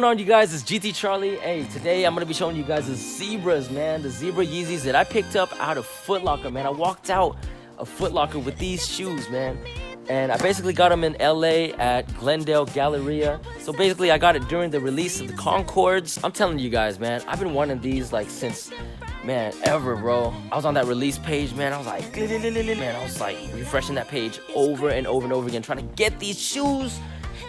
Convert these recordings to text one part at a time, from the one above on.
on, you guys? It's GT Charlie. Hey, today I'm gonna be showing you guys the ZEBRAS, man. The Zebra Yeezys that I picked up out of Footlocker, man. I walked out of Footlocker with these shoes, man. And I basically got them in LA at Glendale Galleria. So basically I got it during the release of the Concords. I'm telling you guys, man, I've been wanting these like since, man, ever, bro. I was on that release page, man. I was like, man, I was like refreshing that page over and over and over again, trying to get these shoes.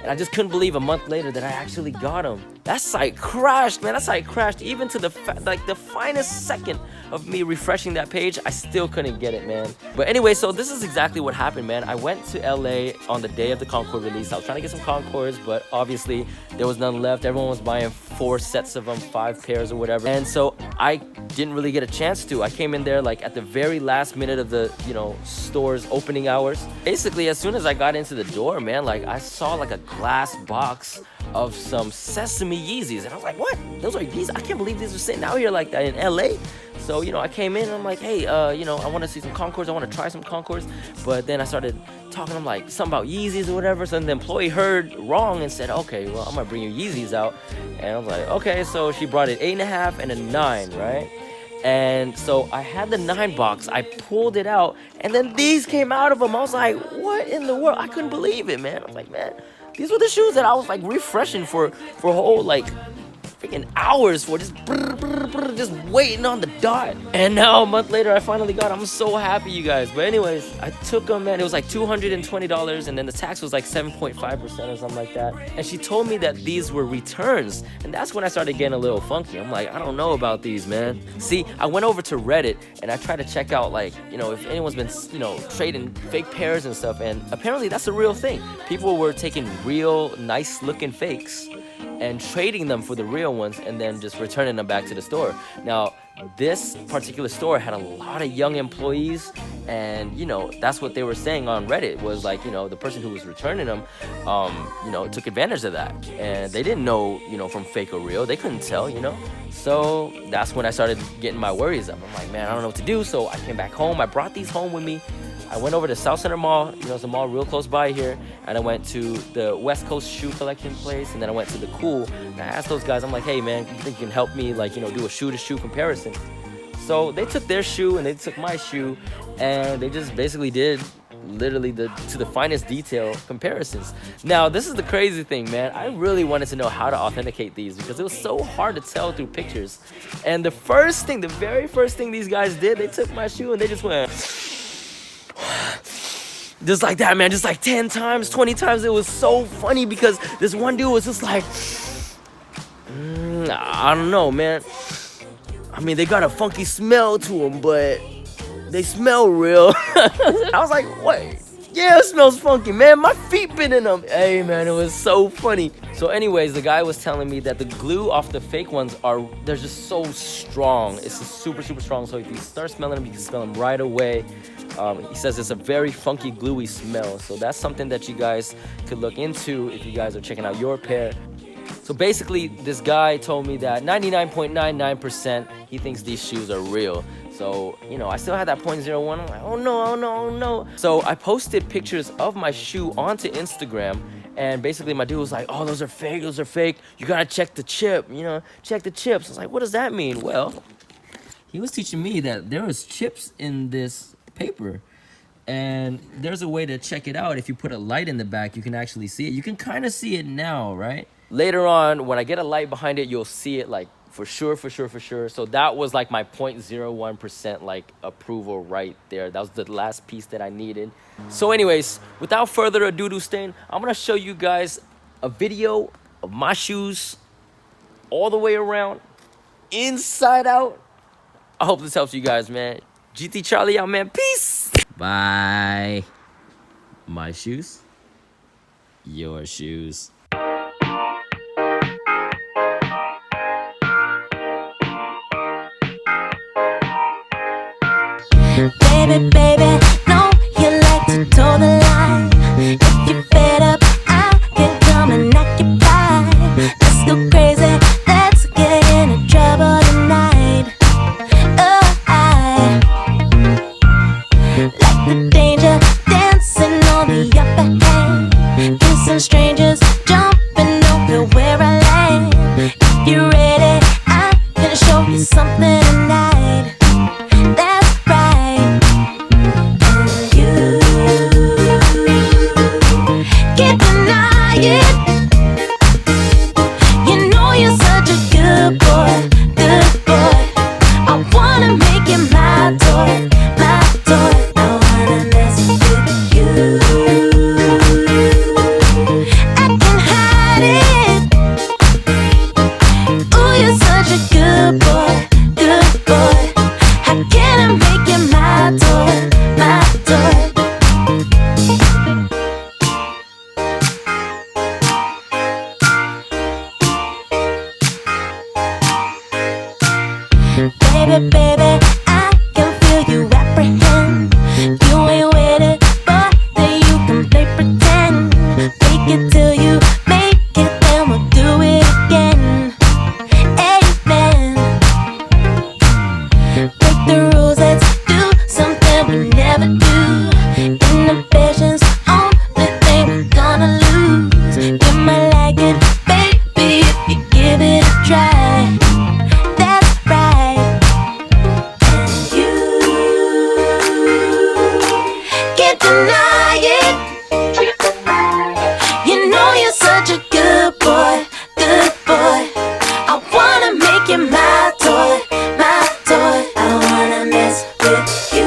And I just couldn't believe a month later that I actually got them. That site crashed, man. That site crashed. Even to the finest second of me refreshing that page, I still couldn't get it, man. But anyway, so this is exactly what happened, man. I went to LA on the day of the Concord release. I was trying to get some Concords, but obviously there was none left. Everyone was buying 4 sets of them, 5 pairs or whatever. And so I didn't really get a chance to. I came in there like at the very last minute of the, store's opening hours. Basically, as soon as I got into the door, man, like I saw like a glass box of some Sesame Yeezys, and I was like, what? Those are Yeezys? I can't believe these are sitting out here like that in LA. So, I came in and I'm like, hey, I want to see some Concords. I want to try some Concords. But then I started talking to him like something about Yeezys or whatever. So then the employee heard wrong and said, okay, well, I'm going to bring you Yeezys out. And I was like, okay. So she brought an 8.5 and a 9, right? And so I had the 9 box. I pulled it out, and then these came out of them. I was like, what in the world? I couldn't believe it, man. I was like, man, these were the shoes that I was like refreshing for whole like freaking hours for, just waiting on the dot. And now a month later I finally got them. I'm so happy, you guys. But anyways, I took them, man. It was like $220, and then the tax was like 7.5% or something like that. And she told me that these were returns, and that's when I started getting a little funky. I'm like, I don't know about these, man. See, I went over to Reddit and I tried to check out like, if anyone's been, trading fake pairs and stuff, and apparently that's a real thing. People were taking real nice looking fakes and trading them for the real ones and then just returning them back to the store. Now, this particular store had a lot of young employees, and that's what they were saying on Reddit was like, the person who was returning them, took advantage of that, and they didn't know, from fake or real. They couldn't tell, So that's when I started getting my worries up. I'm like, man, I don't know what to do. So I came back home. I brought these home with me. I went over to South Center Mall, it's a mall real close by here, and I went to the West Coast shoe collection place, and then I went to the Cool, and I asked those guys, I'm like, hey man, you think you can help me do a shoe to shoe comparison? So they took their shoe and they took my shoe, and they just basically did literally to the finest detail comparisons. Now, this is the crazy thing, man. I really wanted to know how to authenticate these because it was so hard to tell through pictures. And the very first thing these guys did, they took my shoe and they just went just like that, man, just like 10 times, 20 times. It was so funny because this one dude was just like, I don't know, man. I mean, they got a funky smell to them, but they smell real. I was like, what? Yeah, it smells funky, man. My feet been in them. Hey, man, it was so funny. So anyways, the guy was telling me that the glue off the fake ones they're just so strong. It's just super, super strong. So if you start smelling them, you can smell them right away. He says it's a very funky, gluey smell. So that's something that you guys could look into if you guys are checking out your pair. So basically, this guy told me that 99.99% he thinks these shoes are real. So, I still had that 0.01. I'm like, oh no. So I posted pictures of my shoe onto Instagram, and basically my dude was like, oh, those are fake. You gotta check the chip, check the chips. I was like, what does that mean? Well, he was teaching me that there was chips in this paper, and there's a way to check it out. If you put a light in the back, you can actually see it. You can kind of see it now, right? Later on, when I get a light behind it, you'll see it like for sure. So that was like my 0.01% like approval right there. That was the last piece that I needed. So anyways, without further ado, Stain, I'm gonna show you guys a video of my shoes all the way around, inside out. I hope this helps you guys, man. GT Charlie out, man. Peace. Bye. My shoes, your shoes. Baby, no, you like to toe the line. If you're fed up, I can come and occupy. Let's go crazy, let's get into trouble tonight. Oh, I like the danger, dancing on the upper hand, kissing strangers, jumping over where I land. If you're ready, I'm gonna show you something tonight. That's right. And you can't deny it. You know you're such a good boy, good boy. I wanna make you my toy, my toy. I wanna mess with you. I can hide it. Ooh, you're such a good boy, good boy. How can I make you my toy, my toy? Baby, baby, I can feel you apprehend. You ain't waited, but then you can play pretend. Fake it till you make it, then we'll do it again. Amen. Break the rules, let's do something we never do. Inhibitions, only thing we're gonna lose. You might like it, baby, if you give it a try. That's right. And you can't deny it. You know you're such a good boy, good boy. I wanna make you my toy, my toy. I wanna mess with you.